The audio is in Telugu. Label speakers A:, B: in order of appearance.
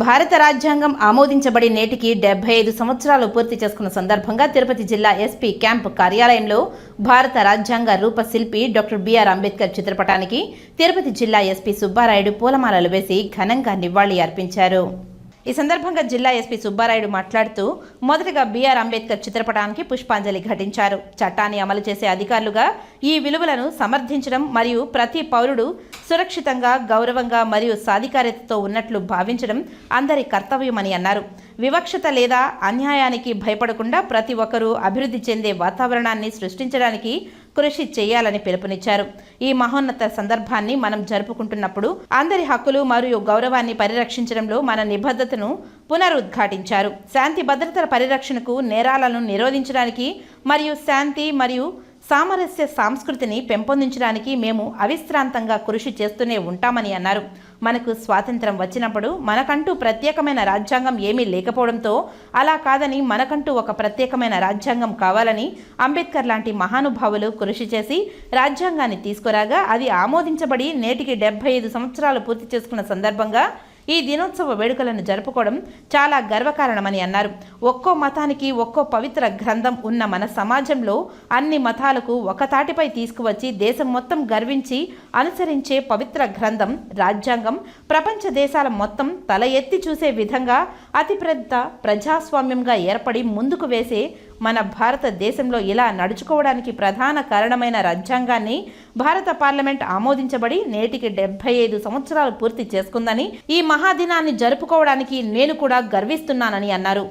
A: భారత రాజ్యాంగం ఆమోదించబడి నేటికి 75 సంవత్సరాలు పూర్తి చేసుకున్న సందర్భంగా తిరుపతి జిల్లా ఎస్పీ క్యాంప్ కార్యాలయంలో భారత రాజ్యాంగ రూపశిల్పి డాక్టర్ బిఆర్ అంబేద్కర్ చిత్రపటానికి తిరుపతి జిల్లా ఎస్పీ సుబ్బారాయుడు పూలమాలలు వేసి ఘనంగా నివాళి అర్పించారు. ఈ సందర్భంగా జిల్లా ఎస్పీ సుబ్బారాయుడు మాట్లాడుతూ మొదటగా బిఆర్ అంబేద్కర్ చిత్రపటానికి పుష్పాంజలి ఘటించారు. చట్టాన్ని అమలు చేసే అధికారులుగా ఈ విలువలను సమర్థించడం మరియు ప్రతి పౌరుడు సురక్షితంగా, గౌరవంగా మరియు సాధికారతతో ఉన్నట్లు భావించడం అందరి కర్తవ్యమని అన్నారు. వివక్షత లేదా అన్యాయానికి భయపడకుండా ప్రతి ఒక్కరూ అభివృద్ధి చెందే వాతావరణాన్ని సృష్టించడానికి కృషి చేయాలని పిలుపునిచ్చారు. ఈ మహోన్నత సందర్భాన్ని మనం జరుపుకుంటున్నప్పుడు అందరి హక్కులు మరియు గౌరవాన్ని పరిరక్షించడంలో మన నిబద్ధతను పునరుద్ఘాటించారు. శాంతి భద్రతల పరిరక్షణకు, నేరాలను నిరోధించడానికి మరియు శాంతి మరియు సామరస్య సంస్కృతిని పెంపొందించడానికి మేము అవిశ్రాంతంగా కృషి చేస్తూనే ఉంటామని అన్నారు. మనకు స్వాతంత్రం వచ్చినప్పుడు మనకంటూ ప్రత్యేకమైన రాజ్యాంగం ఏమీ లేకపోవడంతో అలా కాదని మనకంటూ ఒక ప్రత్యేకమైన రాజ్యాంగం కావాలని అంబేద్కర్ లాంటి మహానుభావులు కృషి చేసి రాజ్యాంగాన్ని తీసుకురాగా అది ఆమోదించబడి నేటికి 75 సంవత్సరాలు పూర్తి చేసుకున్న సందర్భంగా ఈ దినోత్సవ వేడుకలను జరుపుకోవడం చాలా గర్వకారణమని అన్నారు. ఒక్కో మతానికి ఒక్కో పవిత్ర గ్రంథం ఉన్న మన సమాజంలో అన్ని మతాలకు ఒక తాటిపై తీసుకువచ్చి దేశం మొత్తం గర్వించి అనుసరించే పవిత్ర గ్రంథం రాజ్యాంగం ప్రపంచ దేశాల మొత్తం తల ఎత్తి చూసే విధంగా అతిపెద్ద ప్రజాస్వామ్యంగా ఏర్పడి ముందుకు వేసే మన భారతదేశంలో ఇలా నడుచుకోవడానికి ప్రధాన కారణమైన రాజ్యాంగాన్ని భారత పార్లమెంట్ ఆమోదించబడి నేటికి 75 సంవత్సరాలు పూర్తి చేసుకుందని, ఈ మహాదినాన్ని జరుపుకోవడానికి నేను కూడా గర్విస్తున్నానని అన్నారు.